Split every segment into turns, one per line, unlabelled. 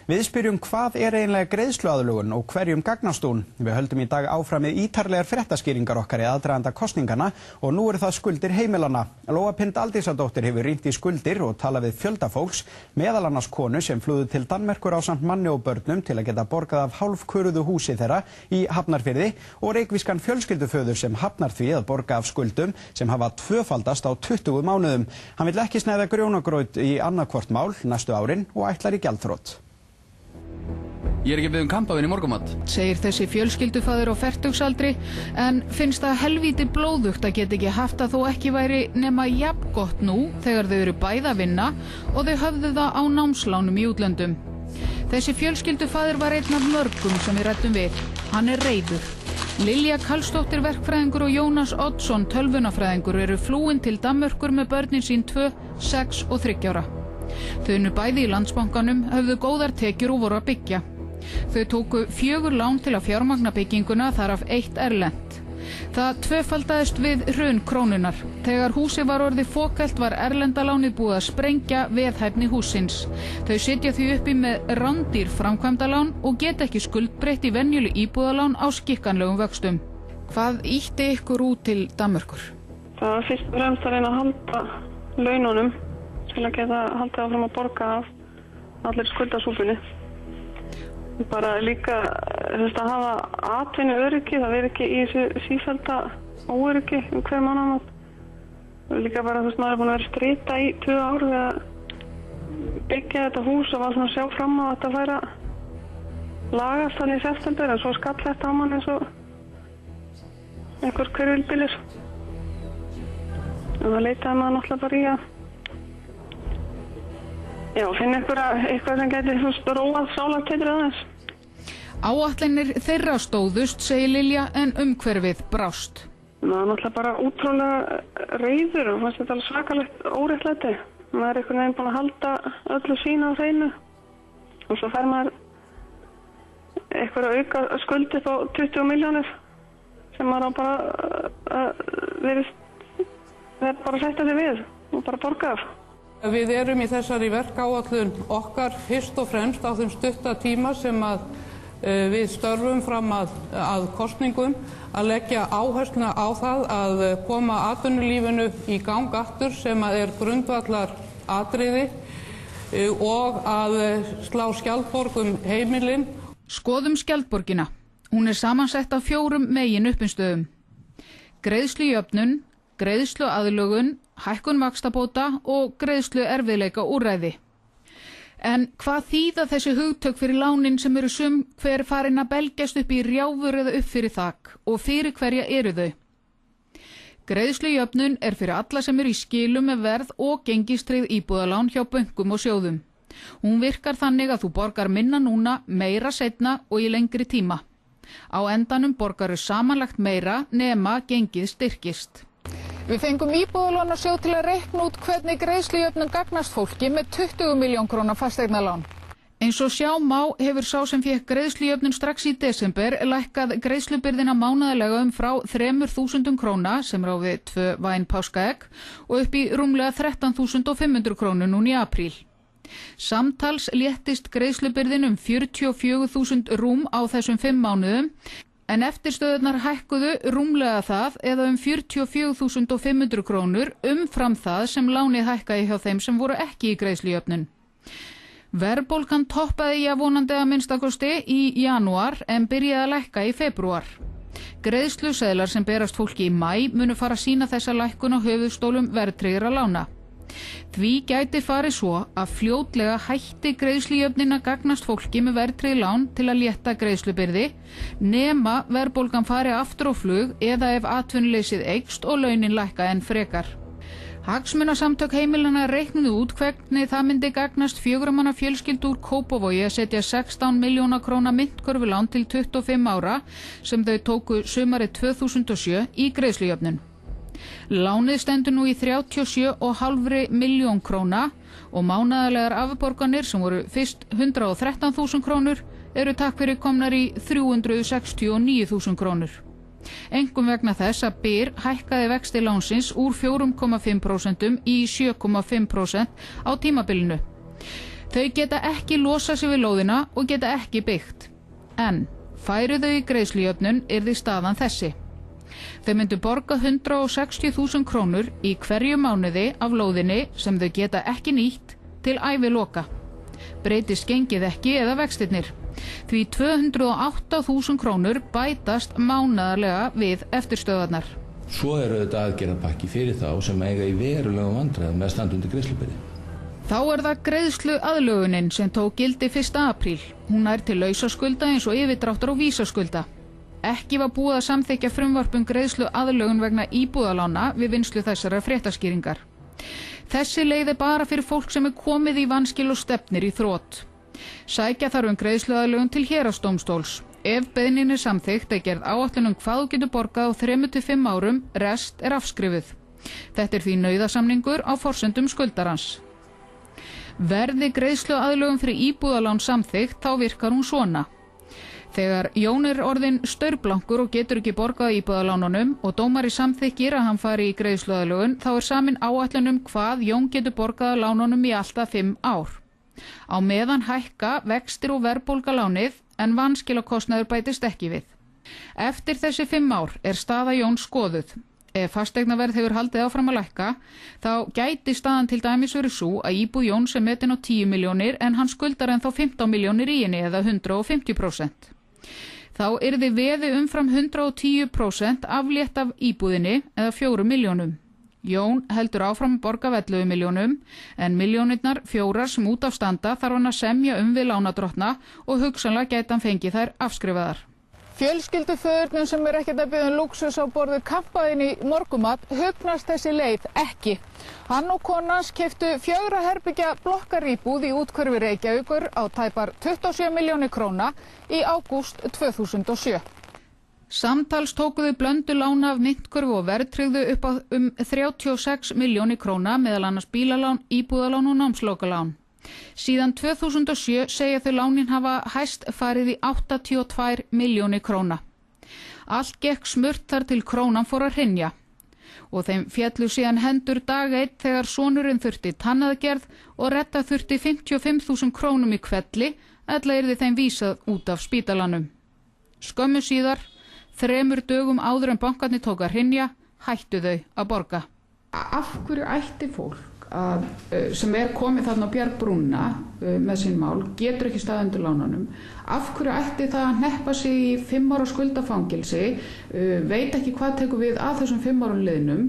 Við spyrjum hvað eiginlega greiðsluaðlögun og hverjum gagnast hún. Við höldum í dag áfram með ítarlegar fréttaskýringar okkar í aðdraganda kosningana og nú eru það skuldir heimilanna. Lóa Pind Aldísadóttir hefur rýnt í skuldir og talað við fjölda fólks, meðal annars konu sem flúðu til Danmerkur ásamt manni og börnum til að geta borgað af hálfkuruðu húsi þeirra í Hafnarfirði og reykvískan fjölskylduföður sem hafnar því að borga af skuldum sem hafa tvöfaldast á 20 mánuðum. Hann vill ekki sneiða grjónagraut í annað mál næstu árin og ætlar í gjaldþrot.
Ég ekki beðið kampavín í morgumat,
segir þessi fjölskyldufaðir á fertugsaldri, en finnst það helvíti blóðugt að geta ekki haft að þó ekki væri nema jafn gott nú þegar þau eru bæði að vinna og þau höfðu það á námslánum í útlöndum. Þessi fjölskyldufaðir var einn af mörgum sem við ræddum við. Hann er reiður. Lilja Karlsdóttir verkfræðingur og Jónas Oddsson tölvunafræðingur eru flúin til Danmerkur með börnin sín 2, 6 og 3 ára. Þau unnu bæði í Landsbankanum, höfðu góðar tekjur og voru að byggja. Þau tóku 4 lán til að fjármagna bygginguna, þar af 1 erlent. Það tvöfaldaðist við hrun krónunnar. Þegar húsið var orðið fokelt var erlendalánið búið að sprengja veðhæfni hússins. Þau sitja því uppi með rándýr framkvæmdalán og geta ekki skuldbreytt í venjuleg íbúðalán á skikkanlegum vöxtum. Hvað ýtti ykkur út til Danmerkur?
Það var fyrst og fremst að reyna að halda laununum til að geta haldið áfram að borga af allir skuldasúpunni. Bara líka að hafa atvinnu öryggi, það verður ekki í þessu sífellda óöryggi hver mánaðamót. Líka bara maður er búin að vera að strita í 2 ár við að byggja þetta hús og var svona að sjá fram á að þetta færi að lagast þannig í september, en svo skall þetta á mann eins og einhver hvirfilbyljir. Og það leitaði maður náttúrulega bara í að finna eitthvað sem gæti róað sálarteitur aðeins.
Áætlanir þeirra stóðust, segir Lilja, en umhverfið brást.
Það er náttúrulega bara útrúlega reiður og fannst þetta alveg svakalegt óréttlæti. Maður er einhvern veginn búin að halda öllu sína á hreinu og svo fær maður eitthvað að auka skuldi á 20 milljónir sem maður á bara verið bara að sætta sig við og bara borga af.
Við erum í þessari verkáætlun okkar fyrst og fremst á þeim stutta tíma sem við störfum fram að kosningum að leggja áhersluna á það að koma atvinnulífinu í gang aftur sem er grundvallar atriði og að slá skjaldborg heimilin.
Skoðum skjaldborgina. Hún er samansett af 4 megin uppinstöðum. Greiðslujöfnun, greiðsluaðlögun, hækkun vaxtabóta og greiðslu erfiðleika úrræði. En hvað þýða þessi hugtök fyrir lánin sem eru sum hver farin að belgjast upp í rjáfur eða upp fyrir þak og fyrir hverja eru þau? Greiðslujöfnun er fyrir alla sem eru í skilum með verð og gengistryggð íbúðalán hjá bönkum og sjóðum. Hún virkar þannig að þú borgar minna núna, meira seinna og í lengri tíma. Á endanum borgaru samanlagt meira nema gengið styrkist. Við fengum íbúðalánasjóð til að reikna út hvernig greiðslujöfnun gagnast fólki með 20 milljón króna fasteignalán. Eins og sjá má hefur sá sem fékk greiðslujöfnun strax í desember lækkað greiðslubyrðina mánaðarlega frá 3.000 króna sem er á við 2 væn páskaegg og upp í rúmlega 13.500 krónur núna í apríl. Samtals léttist greiðslubyrðin 44.000 rúm á þessum 5 mánuðum. En eftirstöðurnar hækkuðu rúmlega það eða 44.500 krónur umfram það sem lánið hækkaði hjá þeim sem voru ekki í greiðslujöfnun. Verðbólgan toppaði vonandi að minnstakosti í janúar en byrjaði að lækka í febrúar. Greiðsluseðlar sem berast fólki í maí munu fara að sýna þessa lækkun á höfuðstólum verðtryggðra lána. Því gæti farið svo að fljótlega hætti greiðslujöfnin að gagnast fólki með verðtryggð lán til að létta greiðslubyrði nema verðbólgan fari aftur á flug eða ef atvinnuleysið eykst og launin lækka enn frekar. Hagsmunasamtök heimilanna reiknuðu út hvernig það myndi gagnast 4 manna fjölskyldu úr Kópavogi að setja 16 milljóna króna myntkörfulán til 25 ára sem þau tóku sumarið 2007 í greiðslujöfnun. Lánið stendur nú í 37,5 milljón króna og mánaðarlegar afborganir sem voru fyrst 113.000 krónur eru takk fyrir komnar í 369.000 krónur. Einkum vegna þess að Byr hækkaði vexti lánsins úr 4,5% í 7,5% á tímabilinu. Þau geta ekki losað sig við lóðina og geta ekki byggt. En færu þau í greiðslujöfnun yrði staðan þessi. Þau myndu borga 160.000 krónur í hverju mánuði af lóðinni sem þau geta ekki nýtt til æviloka. Breytist gengið ekki eða vextirnir. Því 208.000 krónur bætast mánaðarlega við eftirstöðvarnar.
Svo þetta aðgerðapakki fyrir þá sem eiga í verulegum vandræðum með að standa undir greiðslubyrði.
Þá það greiðsluaðlögunin sem tók gildi 1. apríl. Hún nær til lausaskulda eins og yfirdráttar og vísaskulda. Ekki var búið að samþykkja frumvarp greiðsluaðlögun vegna íbúðalána við vinnslu þessarar fréttaskýringar. Þessi leið bara fyrir fólk sem komið í vanskil og stefnir í þrot. Sækja þarf greiðsluaðlögun til héraðsdómstóls. Ef beiðnin samþykkt gerð áætlun hvað þú getur borgað á 3 til 5 árum, rest afskrifuð. Þetta því nauðasamningur á forsendum skuldarans. Verði greiðsluaðlögun fyrir íbúðalán samþykkt þá virkar hún svona. Þegar Jón orðinn staurblankur og getur ekki borgað íbúðalánunum og dómari samþykkir að hann fari í greiðsluaðlögun, þá samin áætlun hvað Jón getur borgað lánunum í alltaf 5 ár. Á meðan hækka vextir og verðbólga lánið en vanskilakostnaður bætist ekki við. Eftir þessi 5 ár staða Jóns skoðuð. Ef fasteignaverð hefur haldið áfram að lækka, þá gæti staðan til dæmis verið svo að íbúð Jóns metin á 10 milljónir en hann skuldar ennþá 15 milljónir í henni eða 150%. Þá yrði veði umfram 110% aflétt af íbúðinni eða 4 milljónum. Jón heldur áfram að borga 11 milljónum en milljónirnar 4 sem út af standa þarf hann að semja við lánadrottna og hugsanlega gæti hann fengið þær afskrifaðar. Fjölskylduföðurnum sem ekkert að biðja lúxus á borðu kampaðinn í morgumat hugnast þessi leið ekki. Hann og konans keyptu 4 herbergja blokkaríbúð í úthverfi Reykjavíkur á tæpar 27 milljónir króna í ágúst 2007. Samtals tóku þau blöndu lána af myntkörfu og verðtryggðu upp á 36 milljónir króna, meðal annars bílalán, íbúðalán og námslokalán. Síðan 2007 segja þau lánin hafa hæst farið í 82 milljónir króna. Allt gekk smurt þar til krónan fór að hrynja. Og þeim féllu síðan hendur dag einn þegar sonurinn þurfti tannaðgerð og redda þurfti 55.000 krónum í hvelli, ella yrði þeim vísað út af spítalanum. Skömmu síðar, 3 dögum áður en bankarnir tók að hrynja, hættu þau að borga. Af hverju ætti fólk sem komið þarna á bjargbrúnna með sín mál, getur ekki staðið undir lánunum, af hverju ætti það að hneppa sig í 5 ára skuldafangilsi, veit ekki hvað tekur við að þessum 5 árum liðnum,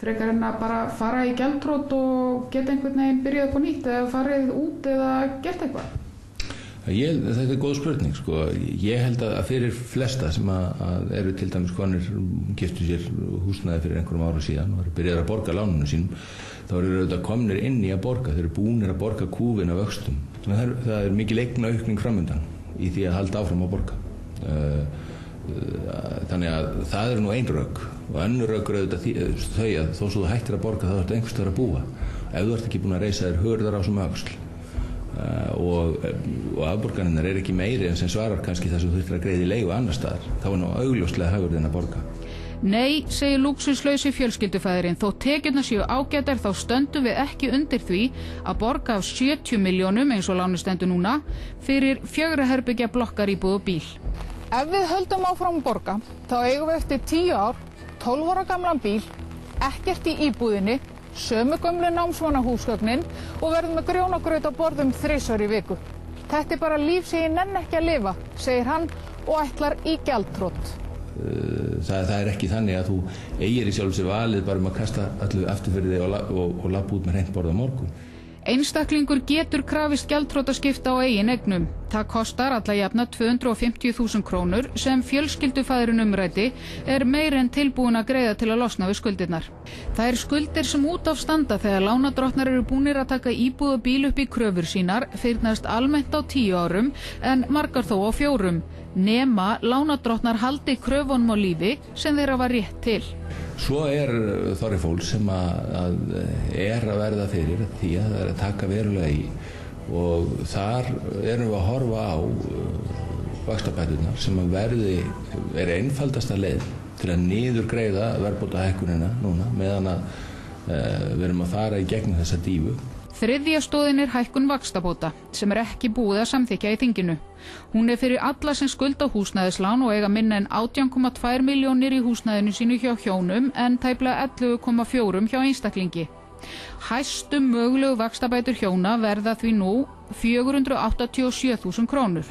frekar en að bara fara í gjaldþrot og geta einhvern veginn byrjað upp á nýtt eða farið út eða gert eitthvað?
Þetta góð spurning, sko. Ég held að fyrir flesta sem að eru til dæmis konur giftu sér húsnæði fyrir einhverjum ára síðan og eru byrjað að borga lánunum sínum, þá eru auðvitað komnir inn í að borga, þeir eru búnir að borga kúfin af vöxtum. Það mikil eignaukning framundan í því að halda áfram að borga. Þannig að það nú ein rök og önnur rök auðvitað þau að þó svo þú hættir að borga þá ertu einhvers staðar að búa. Ef þú ert ekki búin að reisa þér hurðar á sem öxl og afborganirnar ekki meiri en sem svarar kannski það sem þú þurftir að greiða í leigu annar staðar, þá nú augljóslega hagurðin að borga.
Nei, segir lúxuslausi fjölskyldufæðirinn, þó tekjurnar séu ágætar þá stöndum við ekki undir því að borga af 70 milljónum eins og lánið stendur núna fyrir 4 herbergja blokkaríbúð og bíl. Ef við höldum áfram að borga, þá eigum við eftir 10 ár, 12 ára gamlan bíl, ekkert í íbúðinni, sömu gömlu námsmannahúsgögnin og verðum með grjónagraut á borðum 3 í viku. Þetta bara líf sem ég nenni ekki að lifa, segir hann og ætlar í gjaldþrot.
Það ekki þannig að þú eigir í sjálfu sér valið bara að kasta allu aftur fyrir þig og lappa út með hreint borð á morgun. Einstaklingur getur krafist gjaldþrotaskipta á eigin eignum. Það kostar alla jafna 250.000 krónur sem fjölskyldufæðurinn umræddi meira en tilbúin að greiða til að losna við skuldirnar. Það skuldir sem út af standa þegar lánadrottnar eru búnir að taka íbúð og bíl upp í kröfur sínar fyrnast almennt á 10 árum en margar þó á 4, nema lánadrottnar haldi kröfunum á lífi sem þeirra var rétt til. Svo þorri fólk sem að verða fyrir því að það að taka verulega í og þar erum við að horfa á vaxtabæturnar sem að verði einfaldasta leið til að niðurgreiða verðbótahækkunina núna meðan að við erum að fara í gegnum þessa dífu.
Þriðja stoðin hækkun vaxtabóta sem ekki búið að samþykkja í þinginu. Hún fyrir alla sem skulda húsnæðislán og eiga minna en 18,2 milljónir í húsnæðinu sínu hjá hjónum en tæplega 11,4 hjá einstaklingi. Hæstu mögulegu vaxtabætur hjóna verða því nú 487.000 krónur.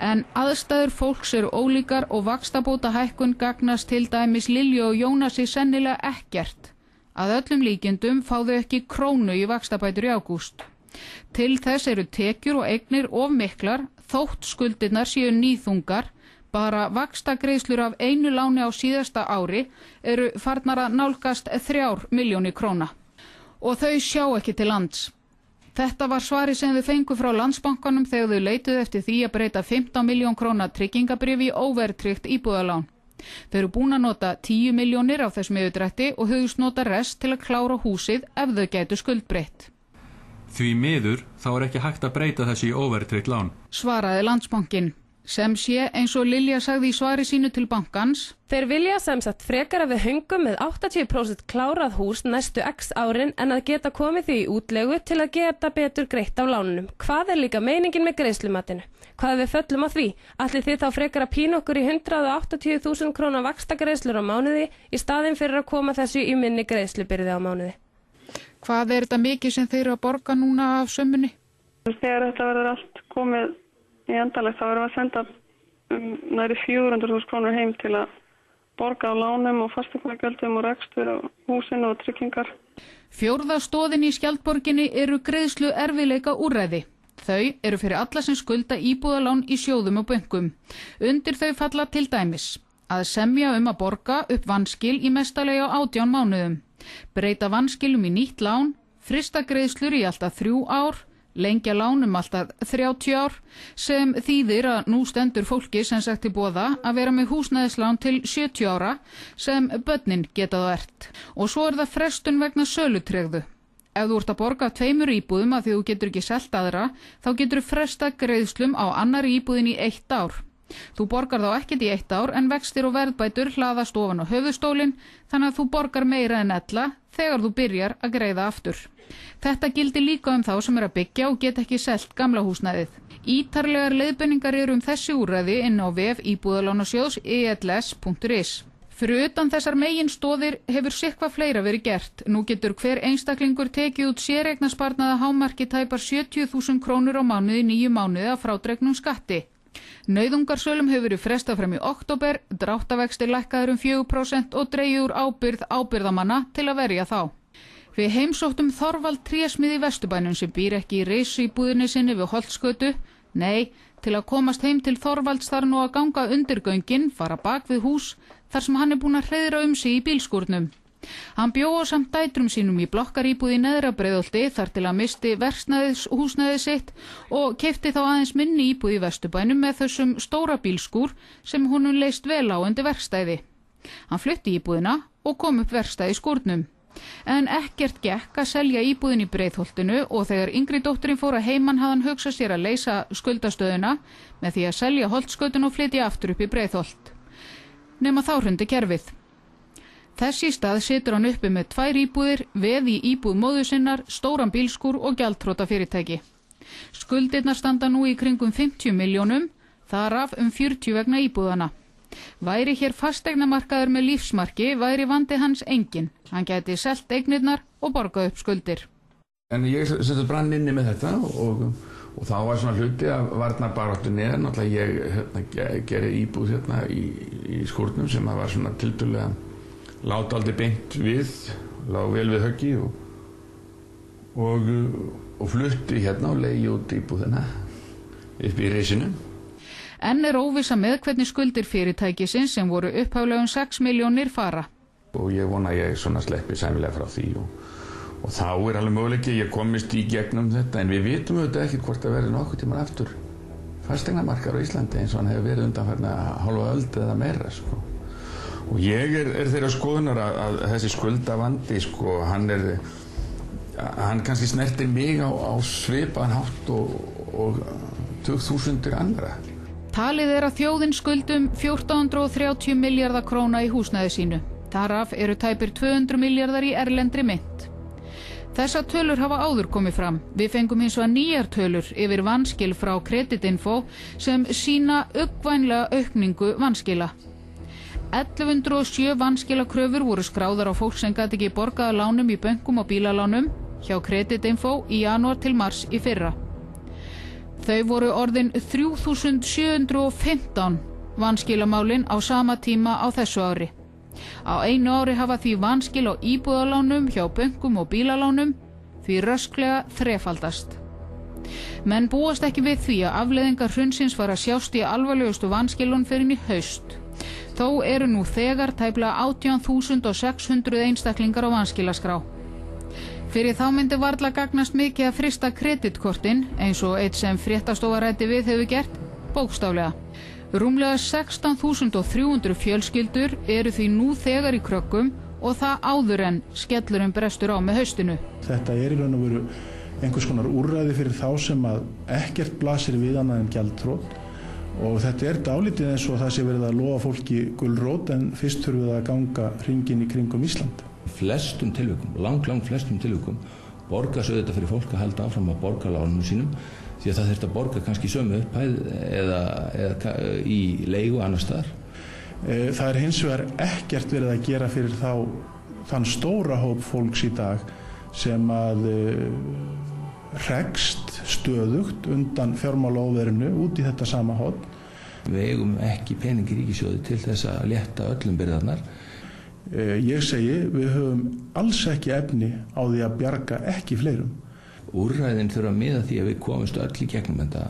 En aðstæður fólks eru ólíkar og vaxtabótahækkun gagnast til dæmis Lilju og Jónasi sennilega ekkert. Að öllum líkindum fá þau ekki krónu í vaxtabætur í ágúst. Til þess eru tekjur og eignir of miklar, þótt skuldirnar séu nýþungar, bara vaxtagreiðslur af einu láni á síðasta ári eru farnar að nálgast 3 milljónir króna. Og þau sjá ekki til lands. Þetta var svari sem þau fengu frá Landsbankanum þegar þau leituðu eftir því að breyta 15 milljón króna tryggingabréfi í óverðtryggt íbúðalán. Þau eru búin að nota 10 milljónir á þessum yfirdrætti og hugðust nota rest til að klára húsið ef þau gætu skuldbreytt.
Því miður þá ekki hægt að breyta þessi í óverðtryggt lán,
svaraði Landsbankinn. Sem sé, eins og Lilja sagði í svari sínu til bankans:
Þeir vilja sem sagt frekar að við höngum með 80% klárað hús næstu x árin en að geta komið því í útlegu til að geta betur greitt af lánunum. Hvað líka meiningin með greiðslumatinu? Hvað við föllum á því? Ætlið þið þá frekar að pína okkur í 180.000 króna vaxtagreiðslur á mánuði í staðinn fyrir að koma þessu í minni greiðslubyrði á mánuði?
Hvað þetta mikið sem þeir eru að borga núna af sömmunni?
Þegar þetta verður allt komið í endanlegt þá erum við að senda næri 400.000 krónur heim til að borga á lánum og fasteignagjöldum og rekstur á húsinu og tryggingar.
Fjórða stoðin í Skjaldborginni eru greiðslu erfiðleika úrræði. Þau eru fyrir alla sem skulda íbúðalán í sjóðum og bönkum. Undir þau falla til dæmis að semja að borga upp vanskil í mestalegi á 18 mánuðum, breyta vanskilum í nýtt lán, frista greiðslur í alltaf 3 ár, lengja lánum alltaf 30 ár, sem þýðir að nú stendur fólki sem sagt til boða að vera með húsnæðislán til 70 ára sem börnin geta það ert. Og svo það frestun vegna sölutregðu. Ef þú ert að borga 2 íbúðum að því þú getur ekki selt aðra, þá getur fresta greiðslum á annari íbúðin í 1 ár. Þú borgar þá ekkert í 1 ár en vextir og verðbætur hlaðast ofan á höfuðstólinn, þannig að þú borgar meira en ella þegar þú byrjar að greiða aftur. Þetta gildir líka þá sem að byggja og geta ekki selt gamla húsnæðið. Ítarlegar leiðbeiningar eru þessi úrræði inn á vef Íbúðalánasjóðs ELS.is. Fyrir utan þessar meginstóðir hefur sitthvað fleira verið gert. Nú getur hver einstaklingur tekið út séreignarsparnað að hámarki tæpar 70.000 krónur á mánuði 9 mánuði að frádregnum skatti. Nauðungarsölum hefur verið frestað fram í október, dráttarvextir lækkaður 4% og dregið úr ábyrgð ábyrgðamanna til að verja þá. Við heimsóttum Þorvald trésmið í Vesturbænum sem býr ekki í reisubúðinni sinni við Holtsgötu. Nei, til að komast heim til Þorvalds þarf nú að ganga undir göngin, fara bak við hús, þar sem hann búinn að hreiðra sig í bílskúrnum. Hann bjó samt dætrum sínum í blokkaríbúð í Neðra Breiðholti þar til að misti verksmiðjuhúsnæðið sitt og keypti þá aðeins minni íbúð í Vesturbænum með þessum stóra bílskúr sem honum leist vel á undir verkstæði. Hann flutti íbúðina og kom upp verkstæði í skúrnum. En ekkert gekk að selja íbúðin í Breiðholtinu og þegar yngri dótturinn fór að heiman hafði hann hugsað sér að leysa skuldastöðuna með því að selja Holtsgötuna og flytja aftur upp í Breiðholt. Nema þá hrundi kerfið. Þess í stað situr hann uppi með 2 íbúðir, veð í íbúð móður sinnar, stóran bílskúr og gjaldþrota fyrirtæki. Skuldirnar standa nú í kringum 50 milljónum, þaraf 40 vegna íbúðana. Væri hér fasteignamarkaður með lífsmarki væri vandi hans engin. Hann gæti selt eignirnar og borgað upp skuldir.
En ég brann inni með þetta og þá var svona hluti að varnarbaráttunni náttúrulega ég gerði íbúð í skúrnum sem var svona tiltölulega láta aldrei beint við, lá vel við höggi og flutti og leigi út íbúðina upp í reisinu.
Enn óvissa með hvernig skuldir fyrirtækisins sem voru upphaflega 6 milljónir fara.
Og ég vona að ég svona sleppi sæmilega frá því og þá alveg möguleiki ég komist í gegnum þetta en við vitum auðvitað ekkert hvort að verði nokkuð tímann aftur fasteignamarkaður á Íslandi eins og hann hefur verið undanfarna hálfa öld eða meira og ég þeirra skoðunar að þessi skuldavandi hann kannski snertir mig á svipaðan hátt og 20.000 annara.
Talið að þjóðin skuldum 1430 milljarða króna í húsnæði sínu. Þaraf eru tæpir 200 milljarðar í erlendri mynt. Þessar tölur hafa áður komið fram. Við fengum hins vegar nýjar tölur yfir vanskil frá Kreditinfo sem sýna uggvænlega aukningu vanskila. 1107 vanskilakröfur voru skráðar á fólk sem gat ekki borgað lánum í bönkum og bílalánum hjá Kreditinfo í janúar til mars í fyrra. Þau voru orðin 3715 vanskilamálin á sama tíma á þessu ári. Á einu ári hafa því vanskil á íbúðalánum hjá bönkum og bílalánum því rösklega þrefaldast. Menn búast ekki við því að afleiðingar hrunsins fara að sjást í alvarlegustu vanskilun fyrir í haust. Þó eru nú þegar tæplega 18.600 einstaklingar á vanskilaskrá. Fyrir þá myndi varla gagnast mikið að frista kreditkortin, eins og eitt sem Fréttastofa ræddi við hefur gert, bókstaflega. Rúmlega 16.300 fjölskyldur eru því nú þegar í krökkum og það áður en skellurinn brestur á með haustinu.
Þetta í raun og veru einhvers konar úrræði fyrir þá sem að ekkert blasir við annað en gjaldþrot og þetta dálítið eins og það sé verið að lofa fólki gulrót en fyrst þurfum við að ganga hringinn í kringum Ísland.
Flestum tilvikum, langt flestum tilvikum borgar svo þetta fyrir fólk að halda áfram að borga lánum sínum því að það þurft að borga kannski sömu upphæð eða í leigu annars staðar.
Það hins vegar ekkert verið að gera fyrir þann stóra hóp fólks í dag sem að hrekst stöðugt undan fjármálaóverinu út í þetta sama horn.
Við eigum ekki pening í ríkissjóði til þess að létta öllum byrðarnar.
Ég segi, við höfum alls ekki efni á því að bjarga ekki fleirum.
Úrræðin þurfa að miða því að við komumst öll í gegnum þetta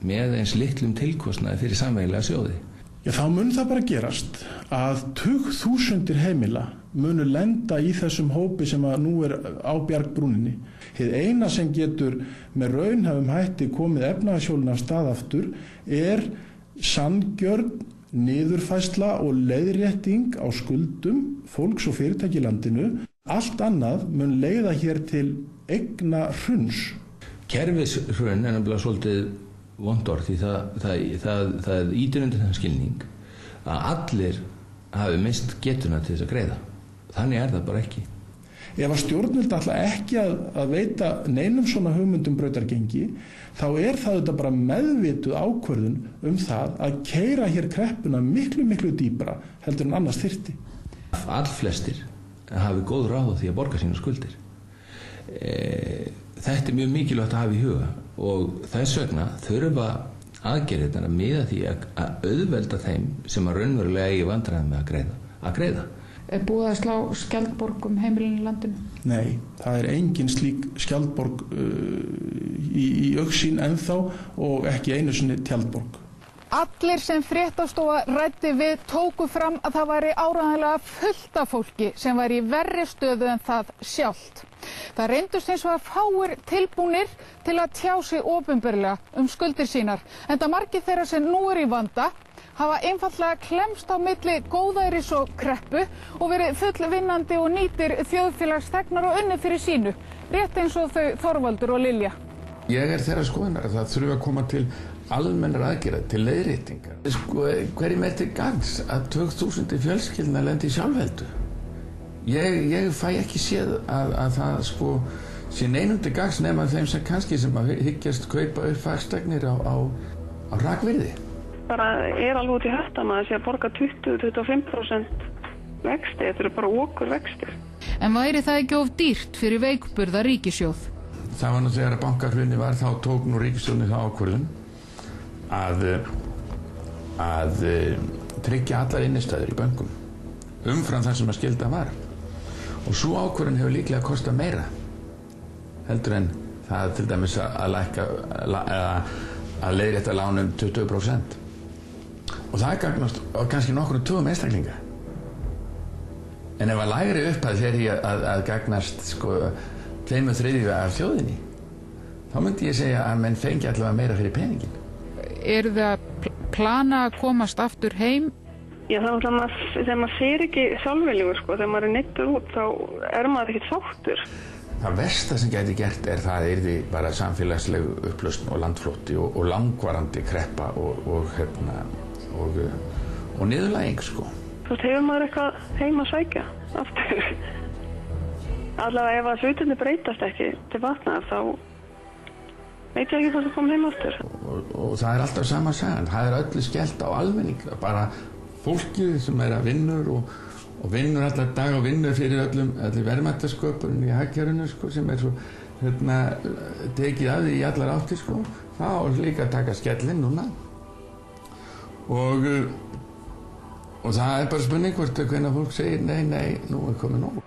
með eins litlum tilkostnaði fyrir sameiginlega sjóði.
Já, þá mun það bara gerast að tugþúsundir heimila munu lenda í þessum hópi sem að nú á bjargbrúninni. Hið eina sem getur með raunhæfum hætti komið efnahagshjólinu af stað aftur sanngjörn niðurfærsla og leiðrétting á skuldum fólks og fyrirtæki í landinu. Allt annað mun leiða hér til eigna hruns.
Kerfishrun nefnilega svolítið vont orð því það ýtir undir þann skilning að allir hafi mist getuna til þess að greiða. Þannig það bara ekki.
Ef að stjórnvöld ætla ekki að veita neinum svona hugmyndum brautargengi, þá það þetta bara meðvituð ákvörðun það að keyra hér kreppuna miklu dýpra heldur en annars þyrfti.
Allflestir hafi góð ráð á því að borga sína skuldir. Þetta mjög mikilvægt að hafa í huga og þess vegna þurfa aðgerðirnar að miða því að auðvelda þeim sem að raunverulega eigi vandræðum með að greiða.
Búið að slá skjaldborg heimilin í landinu?
Nei, það engin slík skjaldborg í augsýn ennþá og ekki einu sinni tjaldborg.
Allir sem Fréttastofa ræddi við tóku fram að það væri áreiðanlega fullt af fólki sem væri í verri stöðu en það sjálft. Það reyndust eins og að fáir tilbúnir til að tjá sig opinberlega skuldir sínar, enda margir þeirra sem nú í vanda hafa einfaldlega klemst á milli góðæris og kreppu og verið fullvinnandi og nýtir þjóðfélagsþegnar og unnið fyrir sínu, rétt eins og þau Þorvaldur og Lilja.
Ég þeirra skoðunar að það þurfi að koma til almennar aðgerða, til leiðréttingar. Hverjum til gagns að 2000 fjölskyldna lendi í sjálfheldu? Ég fæ ekki séð að það sé neinum til gagns nema þeim sem kannski sem að hyggjast kaupa upp fasteignir á hrakvirði.
Bara alveg út í hött að maður sé að borga 20-25% vexti, þetta bara okur vextir.
En væri það ekki of dýrt fyrir veikburða ríkissjóð?
Það var nú þegar að bankahrunið var, þá tók nú ríkisstjórnin þá ákvörðun að tryggja allar innistæður í bönkum umfram það sem að skylda var. Og svo ákvörðun hefur líklega kostað meira heldur en það til dæmis að leiðrétta lánum 20%. Og það gagnast kannski nokkrum tugum einstaklinga. En ef að lægri upphæð fer í að gagnast 2/3 af þjóðinni, þá myndi ég segja að menn fengi allavega meira fyrir peningin.
Eru þið að plana að komast aftur heim?
Já, það þegar maður fer ekki sjálfviljugur, þegar maður neyddur út, þá maður ekkert sáttur.
Það versta sem gæti gert það yrði bara samfélagsleg upplausn og landflótti og langvarandi kreppa og niðurlæging.
Þú hefur maður eitthvað heim að sækja aftur. allavega ef að hlutinni breytast ekki til batnaðar þá veit ég ekki hvort það kom heim aftur.
Og það er alltaf sama sagan, það er öllu skellt á almenning, bara fólkið sem er að vinnur og vinnur allar dag og vinnur fyrir allir verðmætasköpun í hagkerfinu sko, sem er svo tekið af því í allar áttir sko, þá líka að taka skellinn núna og það er bara spurning hvort hvenær fólk segir nei, nú er komið nóg.